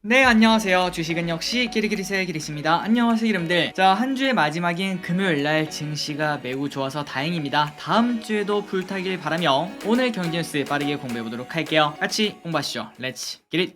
네, 안녕하세요. 주식은 역시 기리기리세 기리스입니다. 안녕하세요, 여러분들. 자, 한 주의 마지막인 금요일날 증시가 매우 좋아서 다행입니다. 다음 주에도 불타길 바라며 오늘 경제 뉴스 빠르게 공부해보도록 할게요. 같이 공부하시죠. 렛츠 기릿!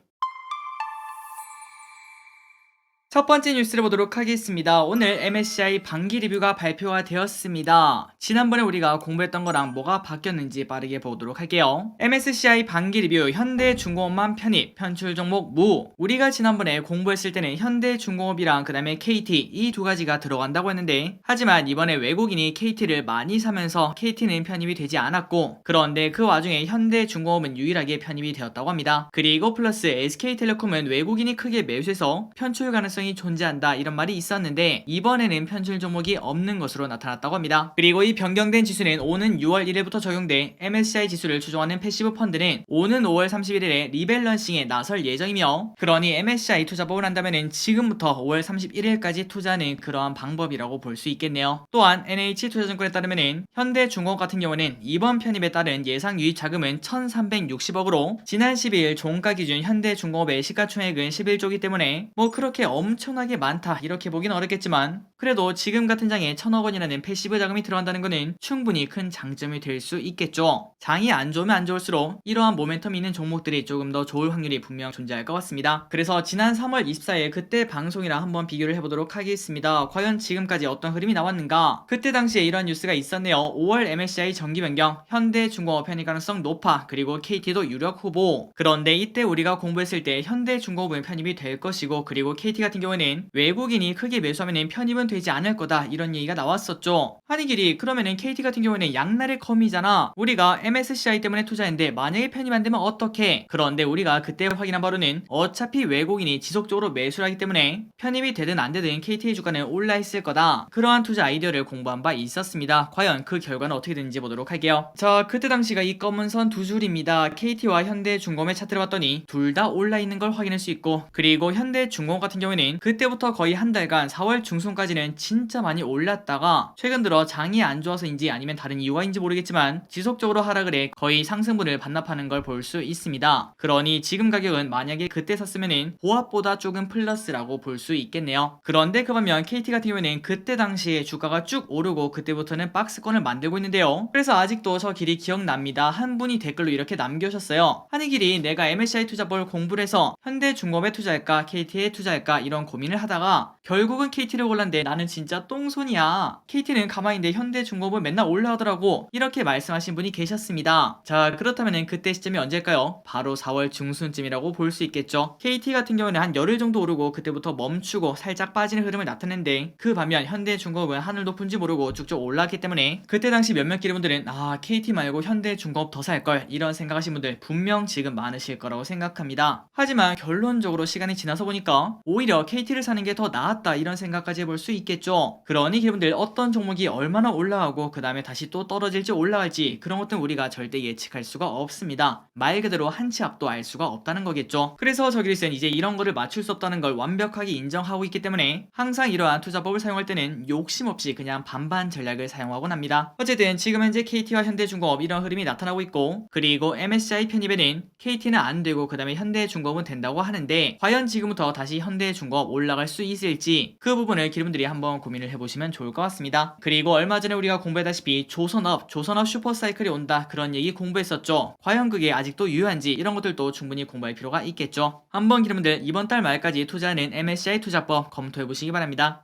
첫 번째 뉴스를 보도록 하겠습니다. 오늘 MSCI 반기 리뷰가 발표가 되었습니다. 지난번에 우리가 공부했던 거랑 뭐가 바뀌었는지 빠르게 보도록 할게요. MSCI 반기 리뷰 현대중공업만 편입, 편출 종목 무. 우리가 지난번에 공부했을 때는 현대중공업이랑 그 다음에 KT 이 두 가지가 들어간다고 했는데, 하지만 이번에 외국인이 KT를 많이 사면서 KT는 편입이 되지 않았고, 그런데 그 와중에 현대중공업은 유일하게 편입이 되었다고 합니다. 그리고 플러스 SK텔레콤은 외국인이 크게 매수해서 편출 가능성이 존재한다 이런 말이 있었는데, 이번에는 편출 종목이 없는 것으로 나타났다고 합니다. 그리고 이 변경된 지수는 오는 6월 1일부터 적용돼 MSCI 지수를 추종하는 패시브 펀드는 오는 5월 31일에 리밸런싱에 나설 예정이며, 그러니 MSCI 투자법을 한다면 지금부터 5월 31일까지 투자하는 그러한 방법이라고 볼 수 있겠네요. 또한 NH투자증권에 따르면 현대중공업 같은 경우는 이번 편입에 따른 예상 유입 자금은 1360억으로 지난 12일 종가 기준 현대중공업의 시가총액은 11조이기 때문에 뭐 그렇게 엄청나게 많다 이렇게 보긴 어렵겠지만, 그래도 지금 같은 장에 1000억 원이라는 패시브 자금이 들어간다는 것은 충분히 큰 장점이 될 수 있겠죠. 장이 안 좋으면 안 좋을수록 이러한 모멘텀이 있는 종목들이 조금 더 좋을 확률이 분명 존재할 것 같습니다. 그래서 지난 3월 24일 그때 방송이랑 한번 비교를 해보도록 하겠습니다. 과연 지금까지 어떤 흐름이 나왔는가? 그때 당시에 이런 뉴스가 있었네요. 5월 MSCI 정기 변경, 현대중공업 편입 가능성 높아, 그리고 KT도 유력 후보. 그런데 이때 우리가 공부했을 때 현대중공업은 편입이 될 것이고, 그리고 KT 같은 경우에는 외국인이 크게 매수하면 편입은 되지 않을 거다 이런 얘기가 나왔었죠. 한이길이 그러면은 KT 같은 경우에는 양날의 검이잖아. 우리가 MSCI 때문에 투자했는데 만약에 편입 안 되면 어떡해? 그런데 우리가 그때 확인한 바로는 어차피 외국인이 지속적으로 매수를 하기 때문에 편입이 되든 안 되든 KT의 주가는 올라 있을 거다. 그러한 투자 아이디어를 공부한 바 있었습니다. 과연 그 결과는 어떻게 되는지 보도록 할게요. 자, 그때 당시가 이 검은 선 두 줄입니다. KT와 현대중공업의 차트를 봤더니 둘 다 올라 있는 걸 확인할 수 있고, 그리고 현대중공업 같은 경우에는 그때부터 거의 한 달간 4월 중순까지는 진짜 많이 올랐다가 최근 들어 장이 안 좋아서인지 아니면 다른 이유가인지 모르겠지만 지속적으로 하락을 해 거의 상승분을 반납하는 걸 볼 수 있습니다. 그러니 지금 가격은 만약에 그때 샀으면은 보합보다 조금 플러스라고 볼 수 있겠네요. 그런데 그 반면 KT 같은 경우에는 그때 당시에 주가가 쭉 오르고 그때부터는 박스권을 만들고 있는데요. 그래서 아직도 저 길이 기억납니다. 한 분이 댓글로 이렇게 남겨주셨어요. 한이길이 내가 MSCI 투자법을 공부를 해서 현대중공업에 투자할까 KT에 투자할까 이런 고민을 하다가 결국은 KT를 골랐는데 나는 진짜 똥손이야. KT는 가만히 있는데 현대중공업은 맨날 올라오더라고. 이렇게 말씀하신 분이 계셨습니다. 자, 그렇다면 그때 시점이 언제일까요? 바로 4월 중순쯤이라고 볼 수 있겠죠. KT 같은 경우는 한 열흘 정도 오르고 그때부터 멈추고 살짝 빠지는 흐름을 나타냈는데, 그 반면 현대중공업은 하늘 높은지 모르고 쭉쭉 올라왔기 때문에 그때 당시 몇몇 기분들은 KT 말고 현대중공업 더 살걸 이런 생각하신 분들 분명 지금 많으실 거라고 생각합니다. 하지만 결론적으로 시간이 지나서 보니까 오히려 KT를 사는 게 더 나았다 이런 생각까지 해볼 수 있겠죠. 그러니 여러분들 어떤 종목이 얼마나 올라가고 그 다음에 다시 또 떨어질지 올라갈지 그런 것들은 우리가 절대 예측할 수가 없습니다. 말 그대로 한 치 앞도 알 수가 없다는 거겠죠. 그래서 저기는 이제 이런 거를 맞출 수 없다는 걸 완벽하게 인정하고 있기 때문에 항상 이러한 투자법을 사용할 때는 욕심 없이 그냥 반반 전략을 사용하곤 합니다. 어쨌든 지금 현재 KT와 현대중공업 이런 흐름이 나타나고 있고, 그리고 MSCI 편입에는 KT는 안 되고 그 다음에 현대중공업은 된다고 하는데, 과연 지금부터 다시 현대중공업 올라갈 수 있을지 그 부분을 여러분들이 한번 고민을 해보시면 좋을 것 같습니다. 그리고 얼마 전에 우리가 공부했다시피 조선업 슈퍼사이클이 온다 그런 얘기 공부했었죠. 과연 그게 아직도 유효한지 이런 것들도 충분히 공부할 필요가 있겠죠. 한번 여러분들 이번 달 말까지 투자하는 MSCI 투자법 검토해보시기 바랍니다.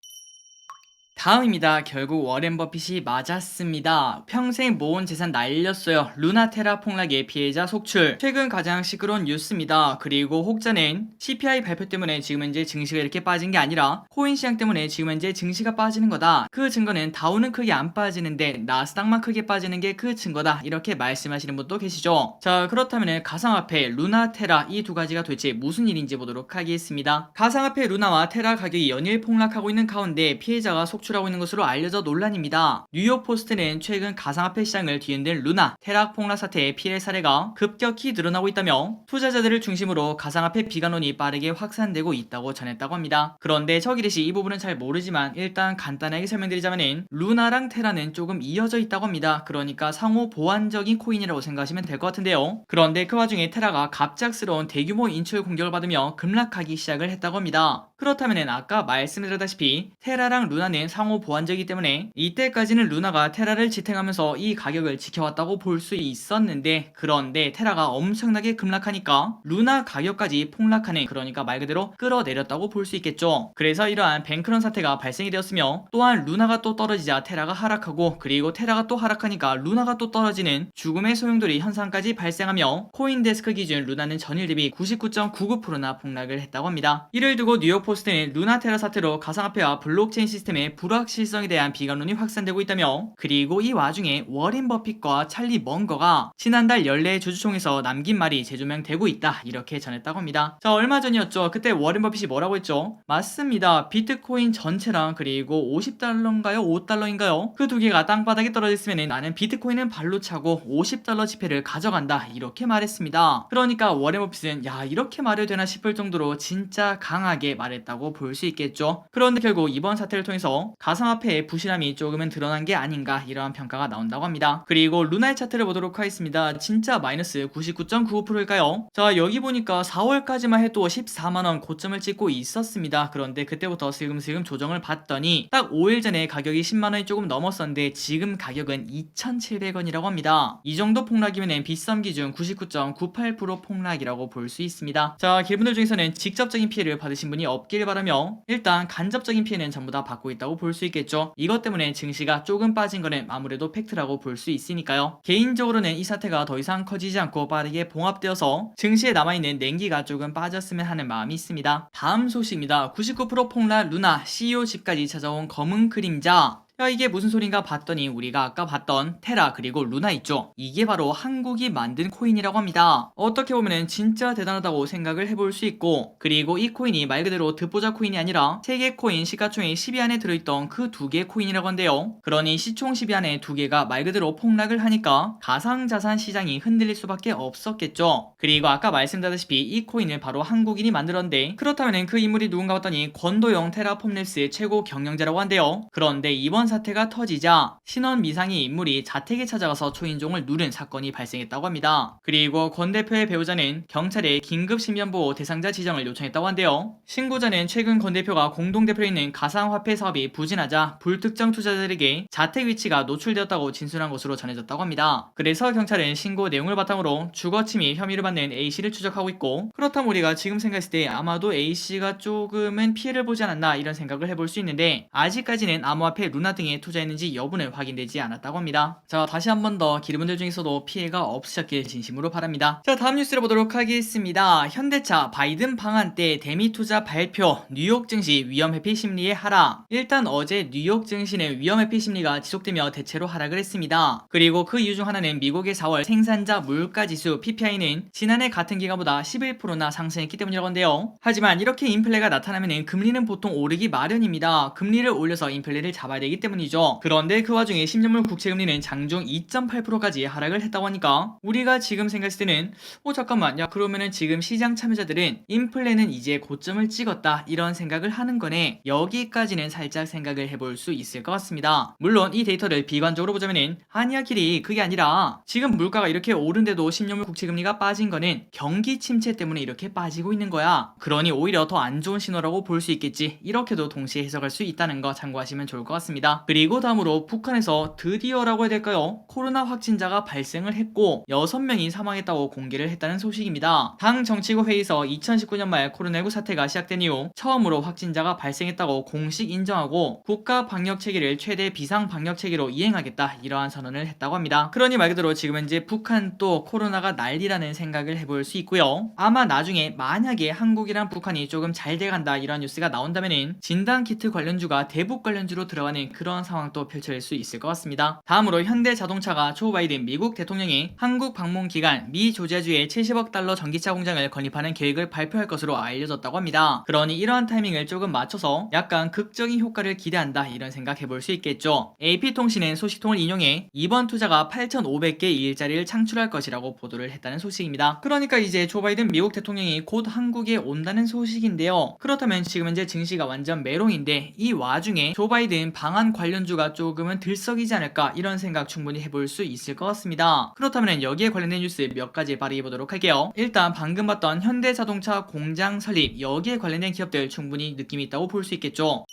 다음입니다. 결국 워렌 버핏이 맞았습니다. 평생 모은 재산 날렸어요. 루나테라 폭락의 피해자 속출. 최근 가장 시끄러운 뉴스입니다. 그리고 혹자는 CPI 발표 때문에 지금 현재 증시가 이렇게 빠진 게 아니라 코인 시장 때문에 지금 현재 증시가 빠지는 거다. 그 증거는 다우는 크게 안 빠지는데 나스닥만 크게 빠지는 게 그 증거다. 이렇게 말씀하시는 분도 계시죠. 자, 그렇다면 가상화폐 루나테라 이 두 가지가 도대체 무슨 일인지 보도록 하겠습니다. 가상화폐 루나와 테라 가격이 연일 폭락하고 있는 가운데 피해자가 속출 속출하고 있는 것으로 알려져 논란입니다. 뉴욕 포스트는 최근 가상화폐 시장을 뒤흔든 루나, 테라 폭락 사태의 피해 사례가 급격히 늘어나고 있다며 투자자들을 중심으로 가상화폐 비관론이 빠르게 확산되고 있다고 전했다고 합니다. 그런데 저기릿이 이 부분은 잘 모르지만 일단 간단하게 설명드리자면은 루나랑 테라는 조금 이어져 있다고 합니다. 그러니까 상호 보완적인 코인이라고 생각하시면 될 것 같은데요. 그런데 그 와중에 테라가 갑작스러운 대규모 인출 공격을 받으며 급락하기 시작을 했다고 합니다. 그렇다면 아까 말씀드렸다시피 테라랑 루나는 상호 보완적이기 때문에 이때까지는 루나가 테라를 지탱하면서 이 가격을 지켜왔다고 볼 수 있었는데, 그런데 테라가 엄청나게 급락하니까 루나 가격까지 폭락하는, 그러니까 말 그대로 끌어내렸다고 볼 수 있겠죠. 그래서 이러한 뱅크런 사태가 발생이 되었으며, 또한 루나가 또 떨어지자 테라가 하락하고, 그리고 테라가 또 하락하니까 루나가 또 떨어지는 죽음의 소용돌이 현상까지 발생하며 코인데스크 기준 루나는 전일 대비 99.99%나 폭락을 했다고 합니다. 이를 두고 뉴욕 포스트는 루나 테라 사태로 가상화폐와 블록체인 시스템의 불확실성에 대한 비관론이 확산되고 있다며, 그리고 이 와중에 워린 버핏과 찰리 먼거가 지난달 연례 주주총에서 남긴 말이 재조명되고 있다, 이렇게 전했다고 합니다. 자, 얼마 전이었죠. 그때 워린 버핏이 뭐라고 했죠? 맞습니다. 비트코인 전체랑 그리고 50달러인가요? 5달러인가요? 그 두 개가 땅바닥에 떨어졌으면 나는 비트코인은 발로 차고 50달러 지폐를 가져간다, 이렇게 말했습니다. 그러니까 워렌 버핏은 야, 이렇게 말해도 되나 싶을 정도로 진짜 강하게 말했다고 볼 수 있겠죠. 그런데 결국 이번 사태를 통해서 가상화폐의 부실함이 조금은 드러난 게 아닌가, 이러한 평가가 나온다고 합니다. 그리고 루나의 차트를 보도록 하겠습니다. 진짜 마이너스 99.95%일까요? 자, 여기 보니까 4월까지만 해도 14만원 고점을 찍고 있었습니다. 그런데 그때부터 슬금슬금 조정을 받더니 딱 5일 전에 가격이 10만원이 조금 넘었었는데 지금 가격은 2,700원이라고 합니다. 이 정도 폭락이면 빗썸 기준 99.98% 폭락이라고 볼 수 있습니다. 자, 길분들 중에서는 직접적인 피해를 받으신 분이 없길 바라며, 일단 간접적인 피해는 전부 다 받고 있다고 볼 수 있겠죠. 이것 때문에 증시가 조금 빠진 거는 아무래도 팩트라고 볼 수 있으니까요. 개인적으로는 이 사태가 더 이상 커지지 않고 빠르게 봉합되어서 증시에 남아있는 냉기가 조금 빠졌으면 하는 마음이 있습니다. 다음 소식입니다. 99% 폭락 루나 CEO 집까지 찾아온 검은 그림자. 야, 이게 무슨 소린가 봤더니 우리가 아까 봤던 테라 그리고 루나 있죠. 이게 바로 한국이 만든 코인이라고 합니다. 어떻게 보면 진짜 대단하다고 생각을 해볼 수 있고, 그리고 이 코인이 말 그대로 듣보잡 코인이 아니라 세계 코인 시가총액 10위 안에 들어있던 그 두 개 코인이라고 한대요. 그러니 시총 10위 안에 두 개가 말 그대로 폭락을 하니까 가상자산 시장이 흔들릴 수밖에 없었겠죠. 그리고 아까 말씀드렸다시피 이 코인을 바로 한국인이 만들었는데, 그렇다면 그 인물이 누군가 봤더니 권도영 테라폼랩스 최고 경영자라고 한대요. 그런데 이번 사태가 터지자 신원 미상의 인물이 자택에 찾아가서 초인종을 누른 사건이 발생했다고 합니다. 그리고 권 대표의 배우자는 경찰에 긴급 신변보호 대상자 지정을 요청했다고 한대요. 신고자는 최근 권 대표가 공동대표에 있는 가상화폐 사업이 부진하자 불특정 투자자들에게 자택 위치가 노출되었다고 진술한 것으로 전해졌다고 합니다. 그래서 경찰은 신고 내용을 바탕으로 주거침입 혐의를 받는 A씨를 추적하고 있고, 그렇다면 우리가 지금 생각했을 때 아마도 A씨가 조금은 피해를 보지 않았나, 이런 생각을 해볼 수 있는데, 아직까지는 암호화폐 루나 등에 투자했는지 여부는 확인되지 않았다고 합니다. 자, 다시 한 번 더 기르분들 중에서도 피해가 없으셨길 진심으로 바랍니다. 자, 다음 뉴스를 보도록 하겠습니다. 현대차 바이든 방한 때 대미 투자 발표, 뉴욕 증시 위험 회피 심리의 하락. 일단 어제 뉴욕 증시는 위험 회피 심리가 지속되며 대체로 하락을 했습니다. 그리고 그 이유 중 하나는 미국의 4월 생산자 물가 지수 PPI는 지난해 같은 기간보다 11%나 상승했기 때문이라고 한데요. 하지만 이렇게 인플레가 나타나면 금리는 보통 오르기 마련입니다. 금리를 올려서 인플레를 잡아야 되기 때문이죠. 그런데 그 와중에 10년물 국채금리는 장중 2.8%까지 하락을 했다고 하니까 우리가 지금 생각했을 때는 잠깐만, 야, 그러면은 지금 시장 참여자들은 인플레는 이제 고점을 찍었다, 이런 생각을 하는 거네. 여기까지는 살짝 생각을 해볼 수 있을 것 같습니다. 물론 이 데이터를 비관적으로 보자면은 아니야 길이, 그게 아니라 지금 물가가 이렇게 오른데도 10년물 국채금리가 빠진 거는 경기 침체 때문에 이렇게 빠지고 있는 거야. 그러니 오히려 더 안 좋은 신호라고 볼 수 있겠지. 이렇게도 동시에 해석할 수 있다는 거 참고하시면 좋을 것 같습니다. 그리고 다음으로 북한에서 드디어라고 해야 될까요? 코로나 확진자가 발생을 했고 6명이 사망했다고 공개를 했다는 소식입니다. 당 정치국 회의에서 2019년 말 코로나19 사태가 시작된 이후 처음으로 확진자가 발생했다고 공식 인정하고 국가 방역 체계를 최대 비상 방역 체계로 이행하겠다, 이러한 선언을 했다고 합니다. 그러니 말 그대로 지금 현재 북한 또 코로나가 난리라는 생각을 해볼 수 있고요. 아마 나중에 만약에 한국이랑 북한이 조금 잘 돼간다, 이러한 뉴스가 나온다면은 진단키트 관련주가 대북 관련주로 들어가는 그런 상황도 펼쳐질 수 있을 것 같습니다. 다음으로 현대자동차가 조 바이든 미국 대통령이 한국 방문 기간 미 조지아주에 70억 달러 전기차 공장을 건립하는 계획을 발표할 것으로 알려졌다고 합니다. 그러니 이러한 타이밍을 조금 맞춰서 약간 극적인 효과를 기대한다 이런 생각 해볼 수 있겠죠. AP통신은 소식통을 인용해 이번 투자가 8,500개 일자리를 창출할 것이라고 보도를 했다는 소식입니다. 그러니까 이제 조 바이든 미국 대통령이 곧 한국에 온다는 소식인데요. 그렇다면 지금 현재 증시가 완전 메롱인데 이 와중에 조 바이든 방한 관련주가 조금은 들썩이지 않을까 이런 생각 충분히 해볼 수 있을 것 같습니다. 그렇다면 여기에 관련된 뉴스 몇 가지 발의해 보도록 할게요. 일단 방금 봤던 현대자동차 공장 설립 여기에 관련된 기업들 충분히 느낌이 있다고 볼 수 있겠죠.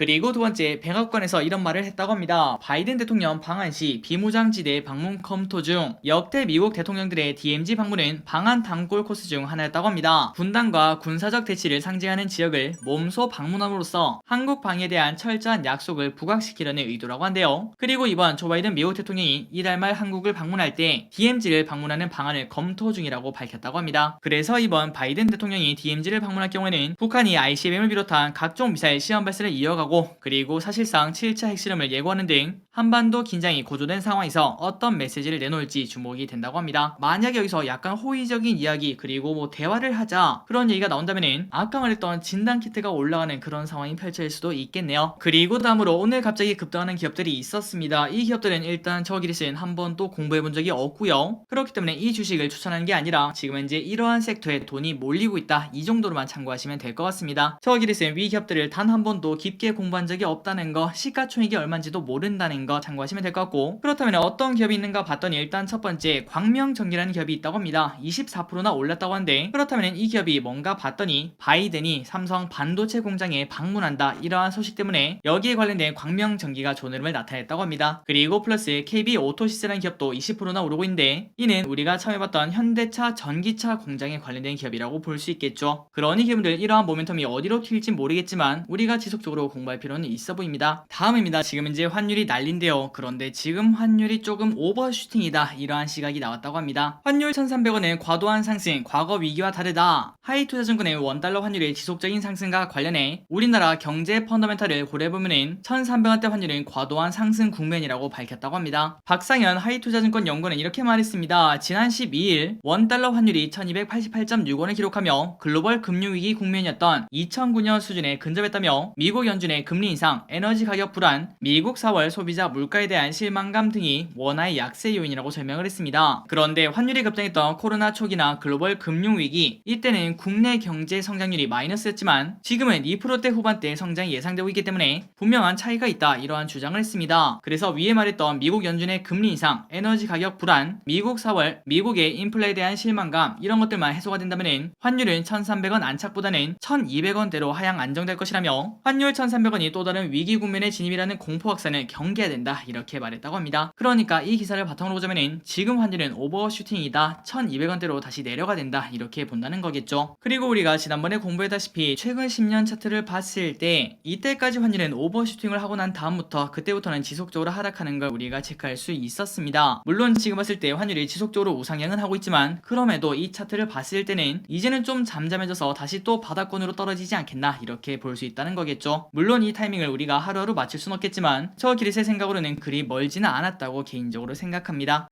그리고 두 번째, 백악관에서 이런 말을 했다고 합니다. 바이든 대통령 방한 시 비무장지대 방문 검토 중 역대 미국 대통령들의 DMZ 방문은 방한 단골 코스 중 하나였다고 합니다. 분단과 군사적 대치를 상징하는 지역을 몸소 방문함으로써 한국 방위에 대한 철저한 약속을 부각시키려는 의도라고 한대요. 그리고 이번 조 바이든 미국 대통령이 이달 말 한국을 방문할 때 DMZ를 방문하는 방안을 검토 중이라고 밝혔다고 합니다. 그래서 이번 바이든 대통령이 DMZ를 방문할 경우에는 북한이 ICBM을 비롯한 각종 미사일 시험 발사를 이어가고 그리고 사실상 7차 핵실험을 예고하는 등 한반도 긴장이 고조된 상황에서 어떤 메시지를 내놓을지 주목이 된다고 합니다. 만약에 여기서 약간 호의적인 이야기 그리고 뭐 대화를 하자 그런 얘기가 나온다면은 아까 말했던 진단키트가 올라가는 그런 상황이 펼쳐질 수도 있겠네요. 그리고 다음으로 오늘 갑자기 급등하는 기업들이 있었습니다. 이 기업들은 일단 저 기리스는 한 번도 공부해본 적이 없고요. 그렇기 때문에 이 주식을 추천하는 게 아니라 지금 현재 이러한 섹터에 돈이 몰리고 있다 이 정도로만 참고하시면 될 것 같습니다. 저 기리스는 위 기업들을 단 한 번도 깊게 공부한 적이 없다는 거, 시가총액이 얼마인지도 모른다는 거 참고하시면 될 것 같고, 그렇다면 어떤 기업이 있는가 봤더니 일단 첫 번째 광명전기라는 기업이 있다고 합니다. 24%나 올랐다고 하는데, 그렇다면 이 기업이 뭔가 봤더니 바이든이 삼성 반도체 공장에 방문한다 이러한 소식 때문에 여기에 관련된 광명전기가 좋은 흐름을 나타냈다고 합니다. 그리고 플러스 KB오토시스라는 기업도 20%나 오르고 있는데, 이는 우리가 처음 해봤던 현대차 전기차 공장에 관련된 기업이라고 볼 수 있겠죠. 그러니 기업들 이러한 모멘텀이 어디로 튈지 모르겠지만 우리가 지속적으로 공부할 필요는 있어 보입니다. 다음입니다. 지금 현재 환율이 난린데요. 그런데 지금 환율이 조금 오버슈팅이다 이러한 시각이 나왔다고 합니다. 환율 1,300원의 과도한 상승, 과거 위기와 다르다. 하이투자증권의 원달러 환율의 지속적인 상승과 관련해 우리나라 경제 펀더멘탈을 고려해보면 1,300원대 환율은 과도한 상승 국면이라고 밝혔다고 합니다. 박상현 하이투자증권 연구는 이렇게 말했습니다. 지난 12일 원달러 환율이 1,288.6원을 기록하며 글로벌 금융위기 국면이었던 2009년 수준에 근접했다며 미국 연준의 금리 인상, 에너지 가격 불안, 미국 4월 소비자 물가에 대한 실망감 등이 원화의 약세 요인이라고 설명을 했습니다. 그런데 환율이 급등했던 코로나 초기나 글로벌 금융위기, 이때는 국내 경제 성장률이 마이너스였지만 지금은 2%대 후반대 성장이 예상되고 있기 때문에 분명한 차이가 있다 이러한 주장을 했습니다. 그래서 위에 말했던 미국 연준의 금리 인상, 에너지 가격 불안, 미국 4월, 미국의 인플레에 대한 실망감 이런 것들만 해소가 된다면 환율은 1,300원 안착보다는 1,200원대로 하향 안정될 것이라며 환율 1,300원이 또 다른 위기 국면에 진입이라는 공포 확산을 경계해야 된다 이렇게 말했다고 합니다. 그러니까 이 기사를 바탕으로 보자면 지금 환율은 오버슈팅이다 1,200원대로 다시 내려가 된다 이렇게 본다는 거겠죠. 그리고 우리가 지난번에 공부했다시피 최근 10년 차트를 봤을 때 이때까지 환율은 오버슈팅을 하고 난 다음부터 그때부터는 지속적으로 하락하는 걸 우리가 체크할 수 있었습니다. 물론 지금 봤을 때 환율이 지속적으로 우상향은 하고 있지만 그럼에도 이 차트를 봤을 때는 이제는 좀 잠잠해져서 다시 또 바닥권으로 떨어지지 않겠나 이렇게 볼 수 있다는 거겠죠. 물론 이 타이밍을 우리가 하루하루 맞출 순 없겠지만 저 기릿의 생각으로는 그리 멀지는 않았다고 개인적으로 생각합니다.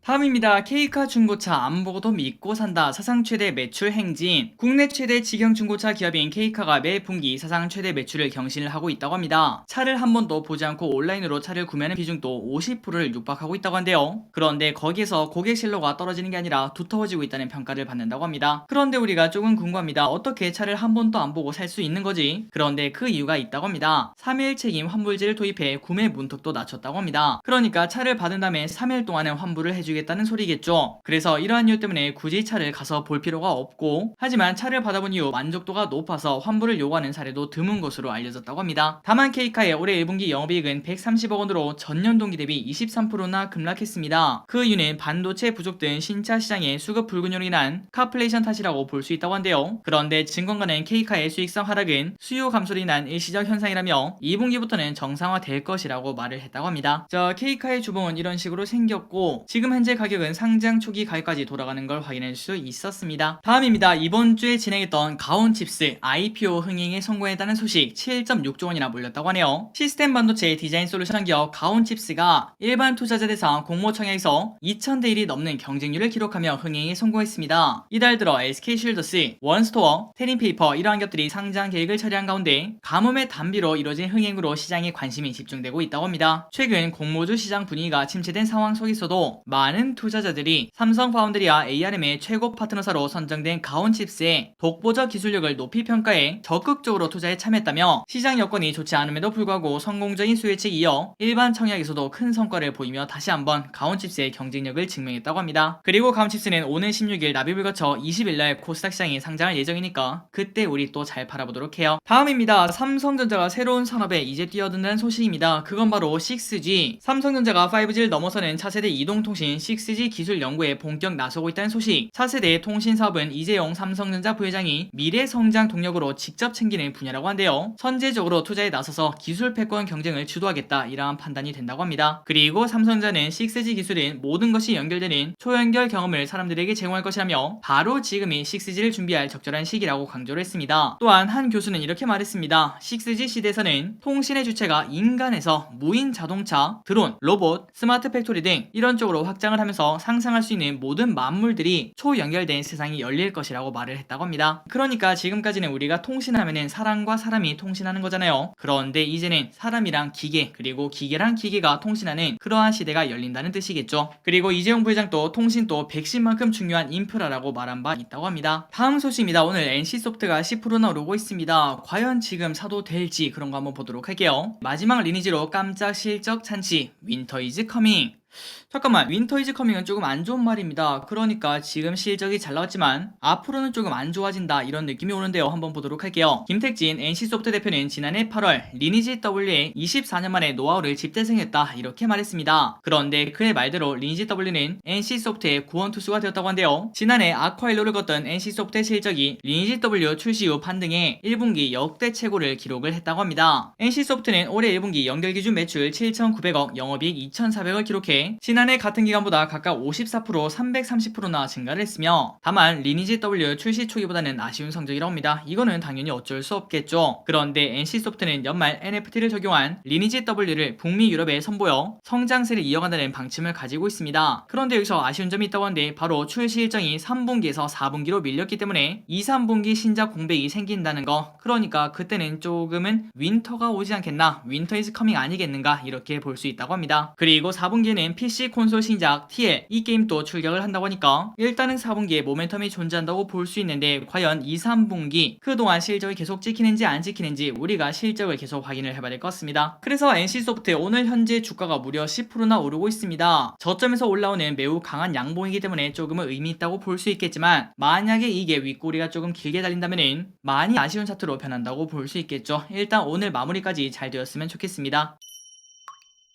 다음입니다. K카 중고차 안 보고도 믿고 산다. 사상 최대 매출 행진. 국내 최대 직영 중고차 기업인 K카가 매 분기 사상 최대 매출을 경신을 하고 있다고 합니다. 차를 한 번도 보지 않고 온라인으로 차를 구매하는 비중도 50%를 육박하고 있다고 한데요. 그런데 거기에서 고객 신뢰가 떨어지는 게 아니라 두터워지고 있다는 평가를 받는다고 합니다. 그런데 우리가 조금 궁금합니다. 어떻게 차를 한 번도 안 보고 살 수 있는 거지? 그런데 그 이유가 있다고 합니다. 3일 책임 환불제를 도입해 구매 문턱도 낮췄다고 합니다. 그러니까 차를 받은 다음에 3일 동안은 환불을 해주겠다는 소리겠죠. 그래서 이러한 이유 때문에 굳이 차를 가서 볼 필요가 없고, 하지만 차를 받아본 이후 만족도가 높아서 환불을 요구하는 사례도 드문 것으로 알려졌다고 합니다. 다만 K카의 올해 1분기 영업이익은 130억 원으로 전년 동기 대비 23%나 급락했습니다. 그 이유는 반도체 부족 등 신차 시장의 수급 불균형으로 인한 카플레이션 탓이라고 볼 수 있다고 한데요. 그런데 증권가는 K카의 수익성 하락은 수요 감소로 인한 일시적 현상이라며 2분기부터는 정상화될 것이라고 말을 했다고 합니다. K카의 주봉은 이런 식으로 생겼고, 지금 현재 가격은 상장 초기 가격까지 돌아가는 걸 확인할 수 있었습니다. 다음입니다. 이번 주에 진행했던 가온칩스 IPO 흥행에 성공했다는 소식. 7.6조 원이나 몰렸다고 하네요. 시스템 반도체 디자인 솔루션 기업 가온칩스가 일반 투자자 대상 공모청약에서 2000대 1이 넘는 경쟁률을 기록하며 흥행에 성공했습니다. 이달 들어 SK쉴더스, 원스토어, 테린페이퍼 이러한 기업들이 상장 계획을 처리한 가운데 가뭄의 단비로 이뤄진 흥행으로 시장에 관심이 집중되고 있다고 합니다. 최근 공모주 시장 분위기가 침체된 상황 속에서도 많은 투자자들이 삼성 파운드리와 ARM의 최고 파트너사로 선정된 가온칩스의 독보적 기술력을 높이 평가해 적극적으로 투자에 참여했다며 시장 여건이 좋지 않음에도 불구하고 성공적인 수혜책에 이어 일반 청약에서도 큰 성과를 보이며 다시 한번 가온칩스의 경쟁력을 증명했다고 합니다. 그리고 가온칩스는 오는 16일 납입을 거쳐 20일날 코스닥 시장에 상장할 예정이니까 그때 우리 또 잘 팔아보도록 해요. 다음입니다. 삼성전자가 새로운 산업에 이제 뛰어든다는 소식입니다. 그건 바로 6G. 삼성전자가 5G를 넘어서는 차세대 이동통신 6G 기술 연구에 본격 나서고 있다는 소식. 차세대 통신 사업은 이재용 삼성전자 부회장이 미래 성장 동력으로 직접 챙기는 분야라고 한데요. 선제적으로 투자에 나서서 기술 패권 경쟁을 주도하겠다 이러한 판단이 된다고 합니다. 그리고 삼성전자는 6G 기술인 모든 것이 연결되는 초연결 경험을 사람들에게 제공할 것이라며 바로 지금이 6G를 준비할 적절한 시기라고 강조를 했습니다. 또한 한 교수는 이렇게 말했습니다. 6G 시대에서는 통신의 주체가 인간에서 무인 자동차, 드론, 로봇, 스마트 팩토리 등 이런 쪽으로 확장을 하면서 상상할 수 있는 모든 만물들이 초연결된 세상이 열릴 것이라고 말을 했다고 합니다. 그러니까 지금까지는 우리가 통신하면은 사람과 사람이 통신하는 거잖아요. 그런데 이제는 사람이랑 기계 그리고 기계랑 기계가 통신하는 그러한 시대가 열린다는 뜻이겠죠. 그리고 이재용 부회장도 통신도 백신만큼 중요한 인프라라고 말한 바 있다고 합니다. 다음 소식입니다. 오늘 NC소프트가 10%나 오르고 있습니다. 과연 지금 사도 될지 그런 거 한번 보도록 할게요. 마지막 리니지로 깜짝 실적 찬치 윈터 이즈 커밍. 잠깐만, 윈터 이즈 커밍은 조금 안 좋은 말입니다. 그러니까 지금 실적이 잘 나왔지만 앞으로는 조금 안 좋아진다 이런 느낌이 오는데요. 한번 보도록 할게요. 김택진 NC소프트 대표는 지난해 8월 리니지 W의 24년 만에 노하우를 집대성했다 이렇게 말했습니다. 그런데 그의 말대로 리니지 W는 NC소프트의 구원투수가 되었다고 한데요. 지난해 아쿠아일로를 걷던 NC소프트의 실적이 리니지 W 출시 후 반등해 1분기 역대 최고를 기록을 했다고 합니다. NC소프트는 올해 1분기 연결 기준 매출 7,900억, 영업이익 2,400을 기록해 지난해 같은 기간보다 각각 54%, 330%나 증가를 했으며 다만 리니지 W 출시 초기보다는 아쉬운 성적이라고 합니다. 이거는 당연히 어쩔 수 없겠죠. 그런데 NC소프트는 연말 NFT를 적용한 리니지 W를 북미 유럽에 선보여 성장세를 이어간다는 방침을 가지고 있습니다. 그런데 여기서 아쉬운 점이 있다고 하는데 바로 출시 일정이 3분기에서 4분기로 밀렸기 때문에 2, 3분기 신작 공백이 생긴다는 거. 그러니까 그때는 조금은 윈터가 오지 않겠나, 윈터 이즈 커밍 아니겠는가 이렇게 볼 수 있다고 합니다. 그리고 4분기에는 PC 콘솔 신작 TL 이 게임도 출격을 한다고 하니까 일단은 4분기에 모멘텀이 존재한다고 볼 수 있는데 과연 2, 3분기 그동안 실적을 계속 찍히는지 안 찍히는지 우리가 실적을 계속 확인을 해봐야 될 것 같습니다. 그래서 NC소프트 오늘 현재 주가가 무려 10%나 오르고 있습니다. 저점에서 올라오는 매우 강한 양봉이기 때문에 조금은 의미 있다고 볼 수 있겠지만 만약에 이게 윗꼬리가 조금 길게 달린다면 많이 아쉬운 차트로 변한다고 볼 수 있겠죠. 일단 오늘 마무리까지 잘 되었으면 좋겠습니다.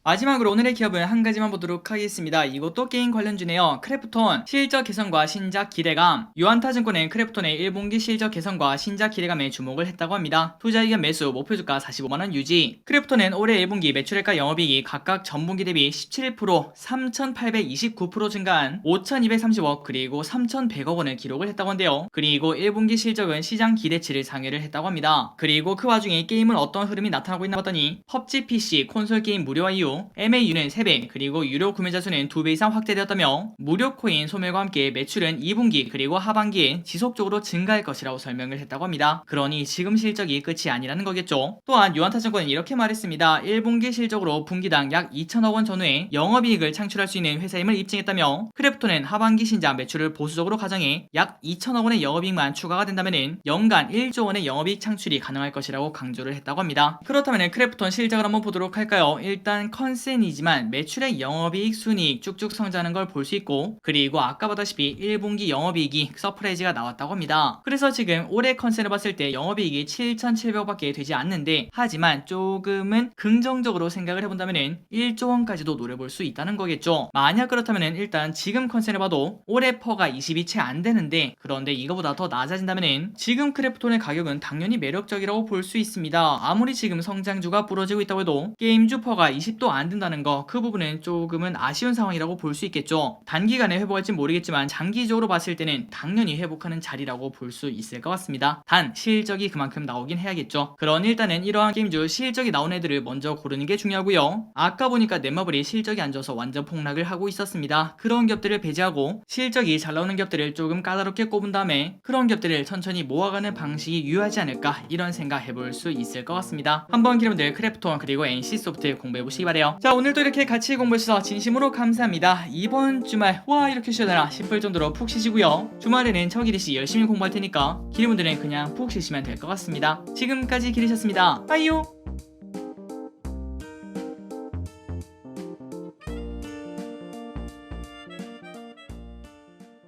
마지막으로 오늘의 기업은 한 가지만 보도록 하겠습니다. 이것도 게임 관련주네요. 크래프톤 실적 개선과 신작 기대감. 유한타증권은 크래프톤의 1분기 실적 개선과 신작 기대감에 주목을 했다고 합니다. 투자의견 매수 목표주가 45만원 유지. 크래프톤은 올해 1분기 매출액과 영업이익이 각각 전분기 대비 17%, 3,829% 증가한 5,230억 그리고 3,100억 원을 기록을 했다고 한데요. 그리고 1분기 실적은 시장 기대치를 상회를 했다고 합니다. 그리고 그 와중에 게임은 어떤 흐름이 나타나고 있나 봤더니 PUBG PC 콘솔 게임 무료화 이후 MAU는 3배 그리고 유료 구매자 수는 2배 이상 확대되었다며 무료 코인 소멸과 함께 매출은 2분기 그리고 하반기에 지속적으로 증가할 것이라고 설명을 했다고 합니다. 그러니 지금 실적이 끝이 아니라는 거겠죠. 또한 유한타증권은 이렇게 말했습니다. 1분기 실적으로 분기당 약 2천억 원 전후의 영업이익을 창출할 수 있는 회사임을 입증했다며 크래프톤은 하반기 신작 매출을 보수적으로 가정해 약 2천억 원의 영업이익만 추가가 된다면 연간 1조 원의 영업이익 창출이 가능할 것이라고 강조를 했다고 합니다. 그렇다면 크래프톤 실적을 한번 보도록 할까요? 일단 컨센이지만 매출액 영업이익 순이익 쭉쭉 성장하는 걸 볼 수 있고 그리고 아까 보다시피 1분기 영업이익이 서프라이즈가 나왔다고 합니다. 그래서 지금 올해 컨센을 봤을 때 영업이익이 7,700억밖에 되지 않는데 하지만 조금은 긍정적으로 생각을 해본다면 1조 원까지도 노려볼 수 있다는 거겠죠. 만약 그렇다면 일단 지금 컨센을 봐도 올해 퍼가 20이 채 안 되는데 그런데 이거보다 더 낮아진다면 지금 크래프톤의 가격은 당연히 매력적이라고 볼 수 있습니다. 아무리 지금 성장주가 부러지고 있다고 해도 게임주 퍼가 20도 또 안 된다는 거, 그 부분은 조금은 아쉬운 상황이라고 볼 수 있겠죠. 단기간에 회복할지 모르겠지만 장기적으로 봤을 때는 당연히 회복하는 자리라고 볼 수 있을 것 같습니다. 단 실적이 그만큼 나오긴 해야겠죠. 그런 일단은 이러한 게임주 실적이 나온 애들을 먼저 고르는 게 중요하고요. 아까 보니까 넷마블이 실적이 안 좋아서 완전 폭락을 하고 있었습니다. 그런 겹들을 배제하고 실적이 잘 나오는 겹들을 조금 까다롭게 꼽은 다음에 그런 겹들을 천천히 모아가는 방식이 유효하지 않을까, 이런 생각 해볼 수 있을 것 같습니다. 한번 여러분들 크래프톤 그리고 NC소프트 공부해보시기 바래요. 자, 오늘도 이렇게 같이 공부해주셔서 진심으로 감사합니다. 이번 주말 와 이렇게 쉬어되나 싶을 정도로 푹 쉬시고요. 주말에는 저 기리씨 열심히 공부할 테니까 기리분들은 그냥 푹 쉬시면 될 것 같습니다. 지금까지 기리셨습니다. 빠이요.